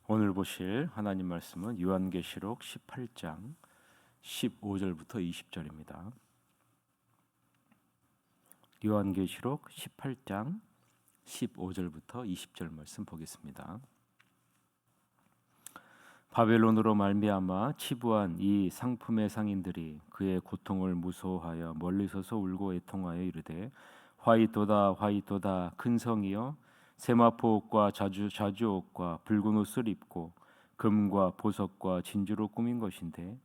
오늘 보실 하나님 말씀은 요한계시록 18장 15절부터 20절입니다. 요한계시록 18장 15절부터 20절 말씀 보겠습니다. 바벨론으로 말미암아 치부한 이 상품의 상인들이 그의 고통을 무서워하여 멀리 서서 울고 애통하여 이르되 화이토다 화이토다 큰 성이여 세마포 옷과 자주 옷과 붉은 옷을 입고 금과 보석과 진주로 꾸민 것인데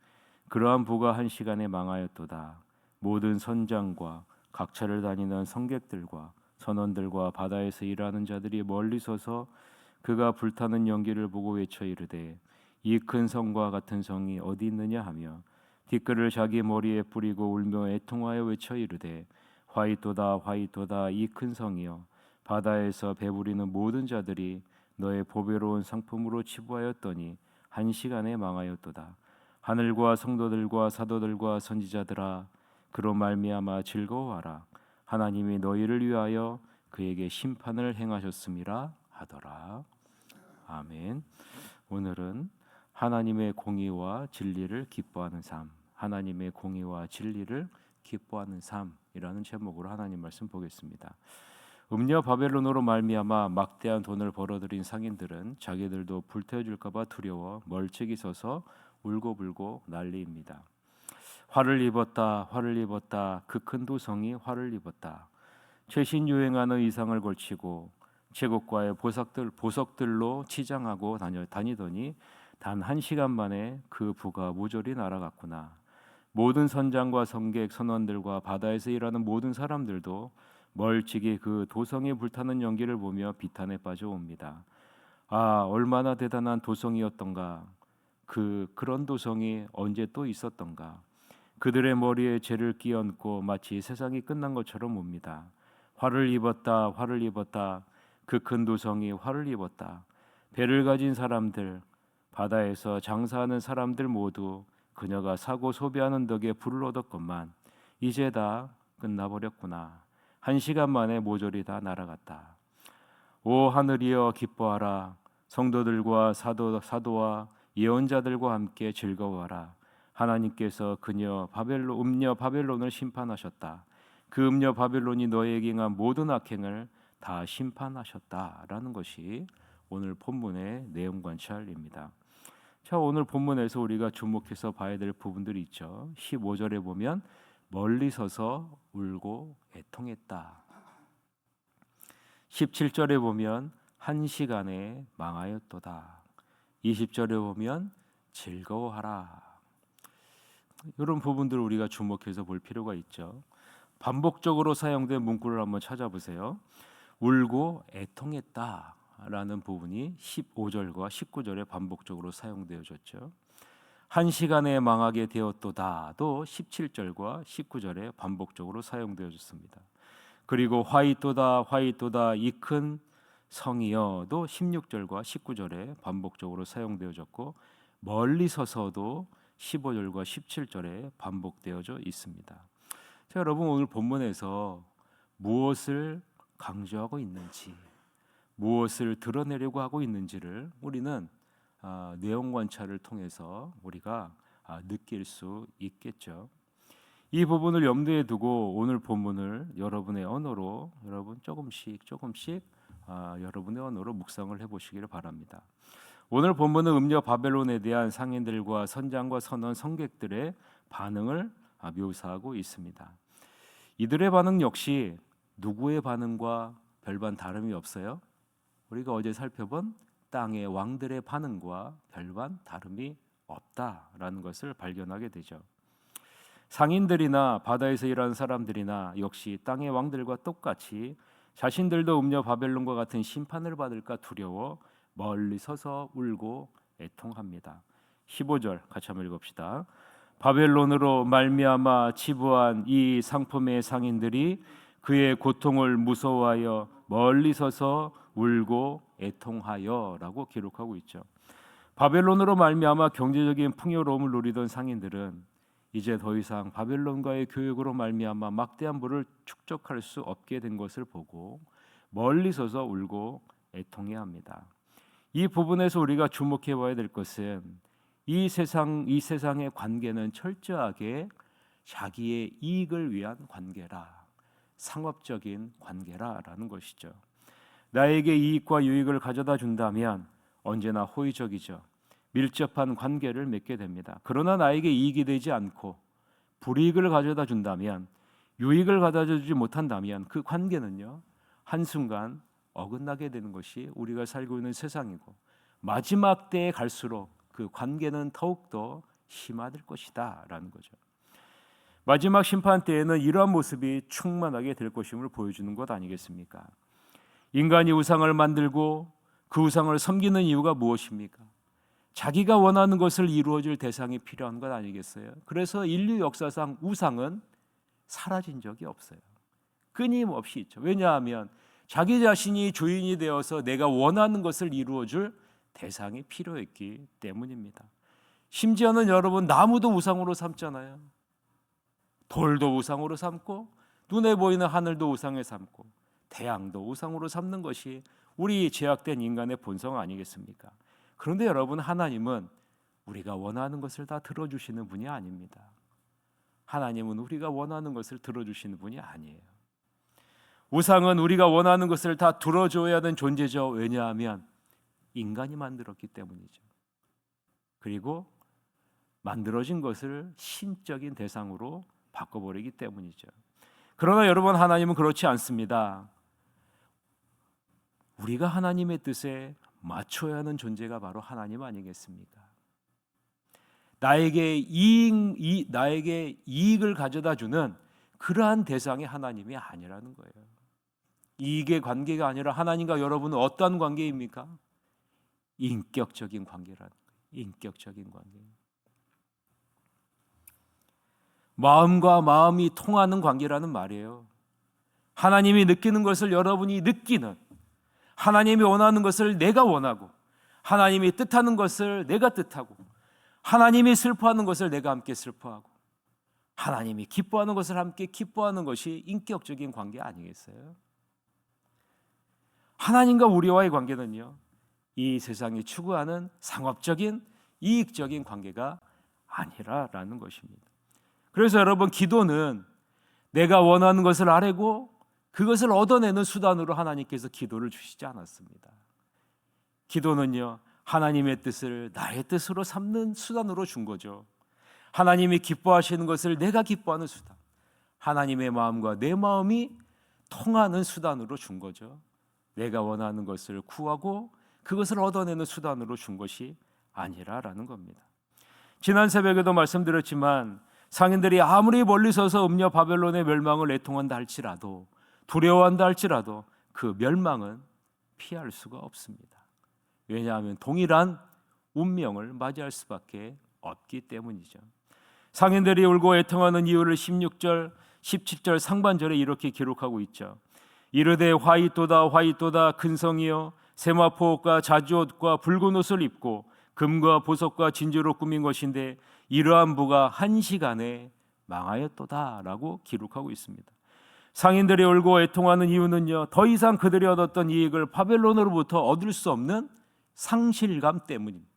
그러한 부가 한 시간에 망하였도다. 모든 선장과 각차를 다니는 성객들과 선원들과 바다에서 일하는 자들이 멀리 서서 그가 불타는 연기를 보고 외쳐 이르되 이 큰 성과 같은 성이 어디 있느냐 하며 티끌을 자기 머리에 뿌리고 울며 애통하여 외쳐 이르되 화이토다 화이토다 이 큰 성이여 바다에서 배부리는 모든 자들이 너의 보배로운 상품으로 치부하였더니 한 시간에 망하였도다. 하늘과 성도들과 사도들과 선지자들아 그로 말미암아 즐거워하라. 하나님이 너희를 위하여 그에게 심판을 행하셨음이라 하더라. 아멘. 오늘은 하나님의 공의와 진리를 기뻐하는 삶, 하나님의 공의와 진리를 기뻐하는 삶이라는 제목으로 하나님 말씀 보겠습니다. 음녀 바벨론으로 말미암아 막대한 돈을 벌어들인 상인들은 자기들도 불태워질까봐 두려워 멀찍이 서서 울고불고 난리입니다. 화를 입었다, 화를 입었다. 그 큰 도성이 화를 입었다. 최신 유행하는 의상을 걸치고 제국과의 보석들로 치장하고 다니더니 단 한 시간 만에 그 부가 모조리 날아갔구나. 모든 선장과 성객, 선원들과 바다에서 일하는 모든 사람들도 멀찍이 그 도성에 불타는 연기를 보며 비탄에 빠져옵니다. 아, 얼마나 대단한 도성이었던가. 그런 도성이 언제 또 있었던가. 그들의 머리에 죄를 끼얹고 마치 세상이 끝난 것처럼 옵니다. 화를 입었다, 화를 입었다. 그 큰 도성이 화를 입었다. 배를 가진 사람들, 바다에서 장사하는 사람들 모두 그녀가 사고 소비하는 덕에 부를 얻었건만 이제 다 끝나버렸구나. 한 시간 만에 모조리 다 날아갔다. 오 하늘이여 기뻐하라. 성도들과 사도와 예언자들과 함께 즐거워하라. 하나님께서 음녀 바벨론을 심판하셨다. 그 음녀 바벨론이 너에게 행한 모든 악행을 다 심판하셨다라는 것이 오늘 본문의 내용 관찰입니다. 자, 오늘 본문에서 우리가 주목해서 봐야 될 부분들이 있죠. 15절에 보면 멀리 서서 울고 애통했다. 17절에 보면 한 시간에 망하였도다. 20절에 보면 즐거워하라. 이런 부분들을 우리가 주목해서 볼 필요가 있죠. 반복적으로 사용된 문구를 한번 찾아보세요. 울고 애통했다라는 부분이 15절과 19절에 반복적으로 사용되어졌죠. 한 시간에 망하게 되었도다도 17절과 19절에 반복적으로 사용되어졌습니다. 그리고 화이토다 화이토다 이 큰 성이여도 16절과 19절에 반복적으로 사용되어졌고 멀리 서서도 15절과 17절에 반복되어져 있습니다. 자, 여러분 오늘 본문에서 무엇을 강조하고 있는지, 무엇을 드러내려고 하고 있는지를 우리는 내용 관찰을 통해서 우리가 느낄 수 있겠죠. 이 부분을 염두에 두고 오늘 본문을 여러분의 언어로 조금씩 여러분의 언어로 묵상을 해보시기를 바랍니다. 오늘 본문은 음녀 바벨론에 대한 상인들과 선장과 선원 성객들의 반응을 묘사하고 있습니다. 이들의 반응 역시 누구의 반응과 별반 다름이 없어요. 우리가 어제 살펴본 땅의 왕들의 반응과 별반 다름이 없다라는 것을 발견하게 되죠. 상인들이나 바다에서 일하는 사람들이나 역시 땅의 왕들과 똑같이 자신들도 음녀 바벨론과 같은 심판을 받을까 두려워 멀리 서서 울고 애통합니다. 15절 같이 한번 읽읍시다. 바벨론으로 말미암아 치부한 이 상품의 상인들이 그의 고통을 무서워하여 멀리 서서 울고 애통하여라고 기록하고 있죠. 바벨론으로 말미암아 경제적인 풍요로움을 누리던 상인들은 이제 더 이상 바벨론과의 교역으로 말미암아 막대한 부를 축적할 수 없게 된 것을 보고 멀리 서서 울고 애통해야 합니다. 이 부분에서 우리가 주목해 봐야 될 것은 이 세상의 관계는 철저하게 자기의 이익을 위한 관계라, 상업적인 관계라라는 것이죠. 나에게 이익과 유익을 가져다 준다면 언제나 호의적이죠. 밀접한 관계를 맺게 됩니다. 그러나 나에게 이익이 되지 않고 불이익을 가져다 준다면, 유익을 가져다 주지 못한다면 그 관계는요, 한순간 어긋나게 되는 것이 우리가 살고 있는 세상이고, 마지막 때에 갈수록 그 관계는 더욱더 심화될 것이다 라는 거죠. 마지막 심판 때에는 이러한 모습이 충만하게 될 것임을 보여주는 것 아니겠습니까? 인간이 우상을 만들고 그 우상을 섬기는 이유가 무엇입니까? 자기가 원하는 것을 이루어줄 대상이 필요한 것 아니겠어요? 그래서 인류 역사상 우상은 사라진 적이 없어요. 끊임없이 있죠. 왜냐하면 자기 자신이 주인이 되어서 내가 원하는 것을 이루어줄 대상이 필요했기 때문입니다. 심지어는 여러분, 나무도 우상으로 삼잖아요. 돌도 우상으로 삼고, 눈에 보이는 하늘도 우상에 삼고, 태양도 우상으로 삼는 것이 우리 죄악된 인간의 본성 아니겠습니까? 그런데 여러분, 하나님은 우리가 원하는 것을 다 들어주시는 분이 아닙니다. 하나님은 우리가 원하는 것을 들어주시는 분이 아니에요. 우상은 우리가 원하는 것을 다 들어줘야 하는 존재죠. 왜냐하면 인간이 만들었기 때문이죠. 그리고 만들어진 것을 신적인 대상으로 바꿔버리기 때문이죠. 그러나 여러분, 하나님은 그렇지 않습니다. 우리가 하나님의 뜻에 맞춰야 하는 존재가 바로 하나님 아니겠습니까? 나에게 이익을 가져다 주는 그러한 대상이 하나님이 아니라는 거예요. 이익의 관계가 아니라 하나님과 여러분은 어떤 관계입니까? 인격적인 관계라는 거예요. 인격적인 관계. 마음과 마음이 통하는 관계라는 말이에요. 하나님이 느끼는 것을 여러분이 느끼는, 하나님이 원하는 것을 내가 원하고, 하나님이 뜻하는 것을 내가 뜻하고, 하나님이 슬퍼하는 것을 내가 함께 슬퍼하고, 하나님이 기뻐하는 것을 함께 기뻐하는 것이 인격적인 관계 아니겠어요? 하나님과 우리와의 관계는요, 이 세상이 추구하는 상업적인 이익적인 관계가 아니라라는 것입니다. 그래서 여러분, 기도는 내가 원하는 것을 아뢰고 그것을 얻어내는 수단으로 하나님께서 기도를 주시지 않았습니다. 기도는요, 하나님의 뜻을 나의 뜻으로 삼는 수단으로 준 거죠. 하나님이 기뻐하시는 것을 내가 기뻐하는 수단, 하나님의 마음과 내 마음이 통하는 수단으로 준 거죠. 내가 원하는 것을 구하고 그것을 얻어내는 수단으로 준 것이 아니라라는 겁니다. 지난 새벽에도 말씀드렸지만, 상인들이 아무리 멀리 서서 음녀 바벨론의 멸망을 애통한다 할지라도, 두려워한다 할지라도 그 멸망은 피할 수가 없습니다. 왜냐하면 동일한 운명을 맞이할 수밖에 없기 때문이죠. 상인들이 울고 애통하는 이유를 16절, 17절 상반절에 이렇게 기록하고 있죠. 이르되 화이또다 화이또다 큰 성이여, 세마포옷과 자주옷과 붉은 옷을 입고 금과 보석과 진주로 꾸민 것인데 이러한 부가 한 시간에 망하였도다 라고 기록하고 있습니다. 상인들이 울고 애통하는 이유는요, 더 이상 그들이 얻었던 이익을 바벨론으로부터 얻을 수 없는 상실감 때문입니다.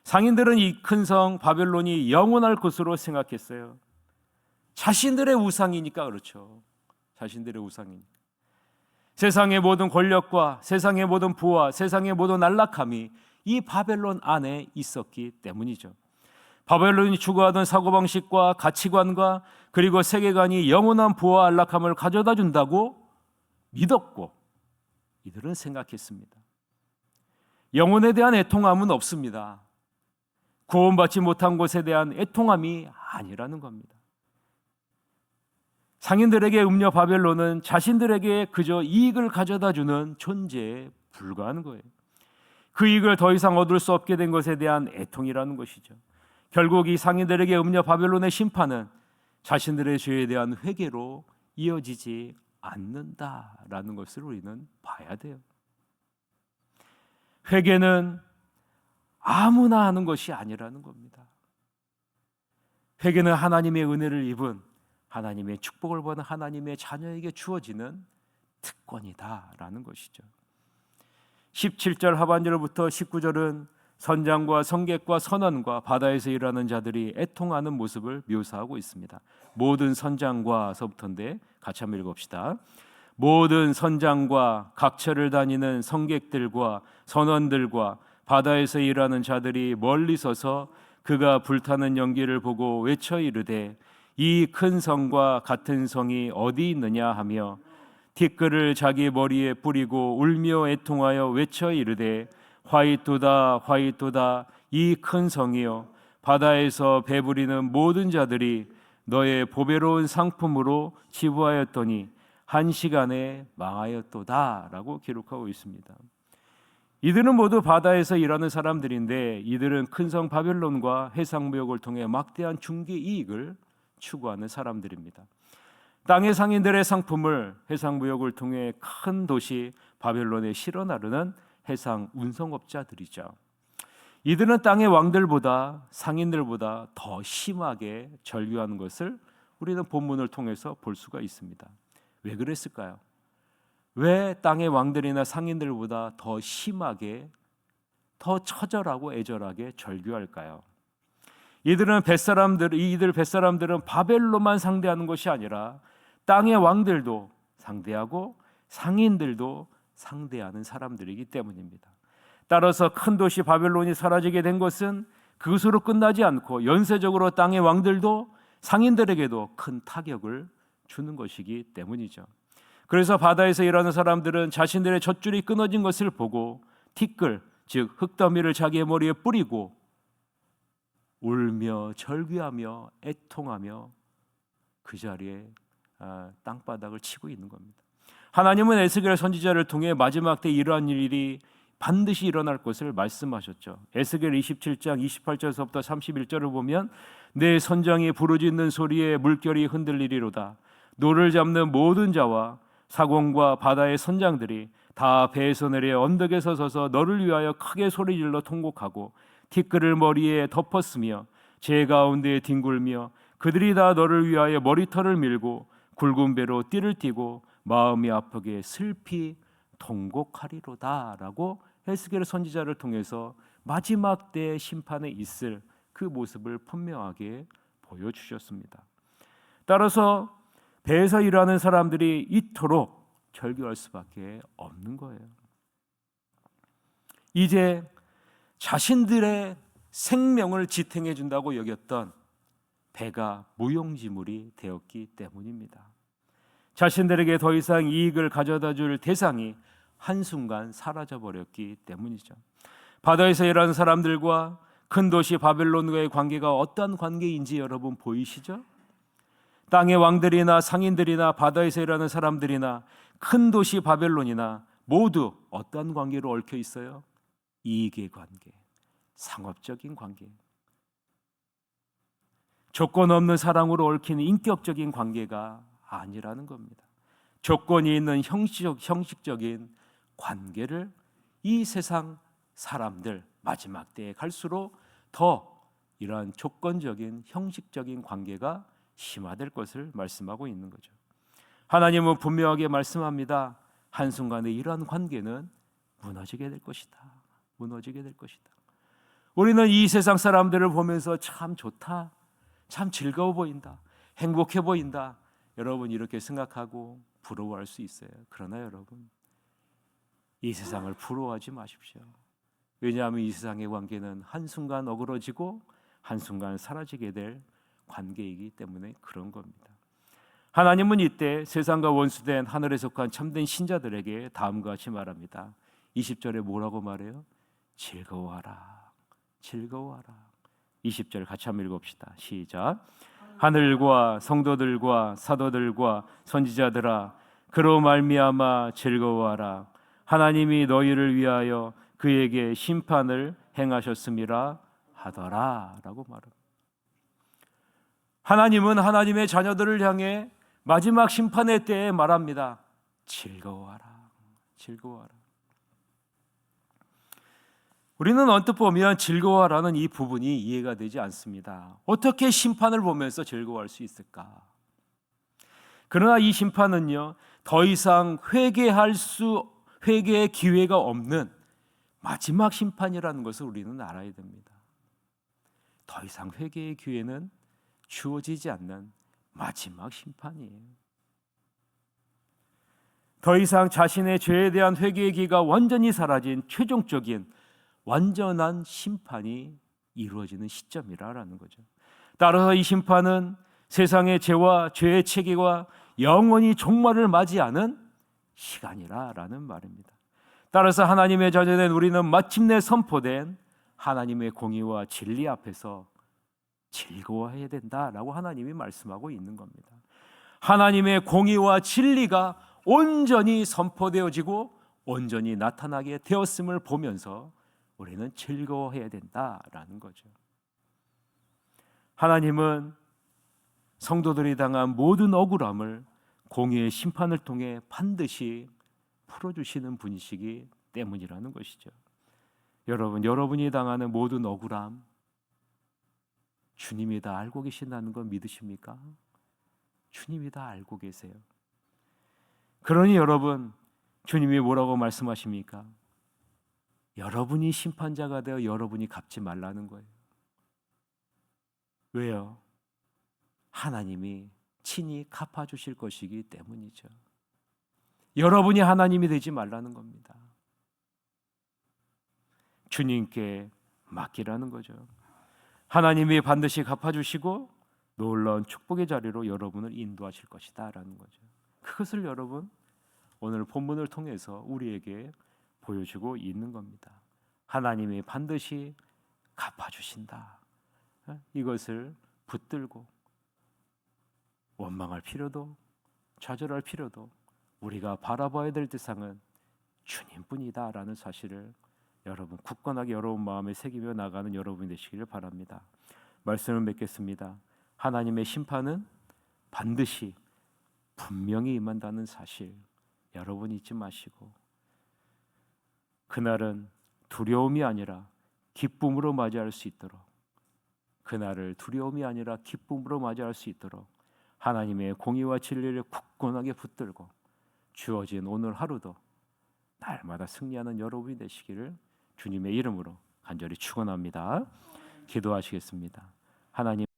상인들은 이 큰 성 바벨론이 영원할 곳으로 생각했어요. 자신들의 우상이니까 그렇죠. 자신들의 우상이니까. 세상의 모든 권력과 세상의 모든 부와 세상의 모든 안락함이 이 바벨론 안에 있었기 때문이죠. 바벨론이 추구하던 사고방식과 가치관과 그리고 세계관이 영원한 부와 안락함을 가져다 준다고 믿었고, 이들은 생각했습니다. 영혼에 대한 애통함은 없습니다. 구원받지 못한 것에 대한 애통함이 아니라는 겁니다. 상인들에게 음녀 바벨론은 자신들에게 그저 이익을 가져다 주는 존재에 불과한 거예요. 그 이익을 더 이상 얻을 수 없게 된 것에 대한 애통이라는 것이죠. 결국 이 상인들에게 음녀 바벨론의 심판은 자신들의 죄에 대한 회개로 이어지지 않는다라는 것을 우리는 봐야 돼요. 회개는 아무나 하는 것이 아니라는 겁니다. 회개는 하나님의 은혜를 입은, 하나님의 축복을 받은 하나님의 자녀에게 주어지는 특권이다라는 것이죠. 17절 하반절부터 19절은 선장과 성객과 선원과 바다에서 일하는 자들이 애통하는 모습을 묘사하고 있습니다. 모든 선장과서부터인데 같이 한번 읽읍시다. 모든 선장과 각처를 다니는 성객들과 선원들과 바다에서 일하는 자들이 멀리 서서 그가 불타는 연기를 보고 외쳐 이르되 이 큰 성과 같은 성이 어디 있느냐 하며 티끌을 자기 머리에 뿌리고 울며 애통하여 외쳐 이르되 화이토다 화이토다 이 큰 성이여 바다에서 배부리는 모든 자들이 너의 보배로운 상품으로 치부하였더니 한 시간에 망하였도다 라고 기록하고 있습니다. 이들은 모두 바다에서 일하는 사람들인데 이들은 큰 성 바벨론과 해상무역을 통해 막대한 중개 이익을 추구하는 사람들입니다. 땅의 상인들의 상품을 해상무역을 통해 큰 도시 바벨론에 실어 나르는 해상 운송업자들이죠. 이들은 땅의 왕들보다 상인들보다 더 심하게 절규하는 것을 우리는 본문을 통해서 볼 수가 있습니다. 왜 그랬을까요? 왜 땅의 왕들이나 상인들보다 더 심하게, 더 처절하고 애절하게 절규할까요? 이들 뱃사람들은 바벨론만 상대하는 것이 아니라 땅의 왕들도 상대하고 상인들도 상대하는 사람들이기 때문입니다. 따라서 큰 도시 바벨론이 사라지게 된 것은 그것으로 끝나지 않고 연쇄적으로 땅의 왕들도 상인들에게도 큰 타격을 주는 것이기 때문이죠. 그래서 바다에서 일하는 사람들은 자신들의 젖줄이 끊어진 것을 보고 티끌, 즉 흙더미를 자기의 머리에 뿌리고 울며 절규하며 애통하며 그 자리에 땅바닥을 치고 있는 겁니다. 하나님은 에스겔 선지자를 통해 마지막 때 이러한 일이 반드시 일어날 것을 말씀하셨죠. 에스겔 27장 28절에서부터 31절을 보면 내 선장이 부르짖는 소리에 물결이 흔들리리로다. 노를 잡는 모든 자와 사공과 바다의 선장들이 다 배에서 내려 언덕에서 서서 너를 위하여 크게 소리질러 통곡하고 티끌을 머리에 덮었으며 제 가운데에 뒹굴며 그들이 다 너를 위하여 머리털을 밀고 굵은 배로 띠를 띠고 마음이 아프게 슬피 통곡하리로다 라고 에스겔 선지자를 통해서 마지막 때 심판에 있을 그 모습을 분명하게 보여주셨습니다. 따라서 배에서 일하는 사람들이 이토록 절규할 수밖에 없는 거예요. 이제 자신들의 생명을 지탱해 준다고 여겼던 배가 무용지물이 되었기 때문입니다. 자신들에게 더 이상 이익을 가져다 줄 대상이 한순간 사라져버렸기 때문이죠. 바다에서 일하는 사람들과 큰 도시 바벨론과의 관계가 어떤 관계인지 여러분 보이시죠? 땅의 왕들이나 상인들이나 바다에서 일하는 사람들이나 큰 도시 바벨론이나 모두 어떤 관계로 얽혀 있어요? 이익의 관계, 상업적인 관계, 조건 없는 사랑으로 얽힌 인격적인 관계가 아니라는 겁니다. 조건이 있는 형식적인 관계를 이 세상 사람들 마지막 때에 갈수록 더 이러한 조건적인 형식적인 관계가 심화될 것을 말씀하고 있는 거죠. 하나님은 분명하게 말씀합니다. 한순간에 이러한 관계는 무너지게 될 것이다. 무너지게 될 것이다. 우리는 이 세상 사람들을 보면서 참 좋다, 참 즐거워 보인다, 행복해 보인다, 여러분 이렇게 생각하고 부러워할 수 있어요. 그러나 여러분 이 세상을 부러워하지 마십시오. 왜냐하면 이 세상의 관계는 한순간 어그러지고 한순간 사라지게 될 관계이기 때문에 그런 겁니다. 하나님은 이때 세상과 원수된 하늘에 속한 참된 신자들에게 다음과 같이 말합니다. 20절에 뭐라고 말해요? 즐거워하라, 즐거워하라. 20절 같이 한번 읽읍시다. 시작. 하늘과 성도들과 사도들과 선지자들아 그로 말미암아 즐거워하라. 하나님이 너희를 위하여 그에게 심판을 행하셨음이라 하더라 라고 말합니다. 하나님은 하나님의 자녀들을 향해 마지막 심판의 때에 말합니다. 즐거워하라, 즐거워하라. 우리는 언뜻 보면 즐거워라는 이 부분이 이해가 되지 않습니다. 어떻게 심판을 보면서 즐거워할 수 있을까? 그러나 이 심판은요, 더 이상 회개의 기회가 없는 마지막 심판이라는 것을 우리는 알아야 됩니다. 더 이상 회개의 기회는 주어지지 않는 마지막 심판이에요. 더 이상 자신의 죄에 대한 회개의 기회가 완전히 사라진 최종적인 완전한 심판이 이루어지는 시점이라는 거죠. 따라서 이 심판은 세상의 죄와 죄의 체계와 영원히 종말을 맞이하는 시간이라는 말입니다. 따라서 하나님의 자녀된 우리는 마침내 선포된 하나님의 공의와 진리 앞에서 즐거워해야 된다라고 하나님이 말씀하고 있는 겁니다. 하나님의 공의와 진리가 온전히 선포되어지고 온전히 나타나게 되었음을 보면서 우리는 즐거워해야 된다라는 거죠. 하나님은 성도들이 당한 모든 억울함을 공의의 심판을 통해 반드시 풀어주시는 분이시기 때문이라는 것이죠. 여러분이 당하는 모든 억울함 주님이 다 알고 계신다는 걸 믿으십니까? 주님이 다 알고 계세요. 그러니 여러분, 주님이 뭐라고 말씀하십니까? 여러분이 심판자가 되어 여러분이 갚지 말라는 거예요. 왜요? 하나님이 친히 갚아주실 것이기 때문이죠. 여러분이 하나님이 되지 말라는 겁니다. 주님께 맡기라는 거죠. 하나님이 반드시 갚아주시고 놀라운 축복의 자리로 여러분을 인도하실 것이다 라는 거죠. 그것을 여러분 오늘 본문을 통해서 우리에게 보여주고 있는 겁니다. 하나님이 반드시 갚아주신다. 이것을 붙들고 원망할 필요도 좌절할 필요도 우리가 바라봐야 될 대상은 주님뿐이다 라는 사실을 여러분 굳건하게 여러분 마음에 새기며 나가는 여러분이 되시기를 바랍니다. 말씀을 맺겠습니다. 하나님의 심판은 반드시 분명히 임한다는 사실 여러분 잊지 마시고 그날은 두려움이 아니라 기쁨으로 맞이할 수 있도록 그날을 두려움이 아니라 기쁨으로 맞이할 수 있도록 하나님의 공의와 진리를 굳건하게 붙들고 주어진 오늘 하루도 날마다 승리하는 여러분이 되시기를 주님의 이름으로 간절히 축원합니다. 기도하시겠습니다. 하나님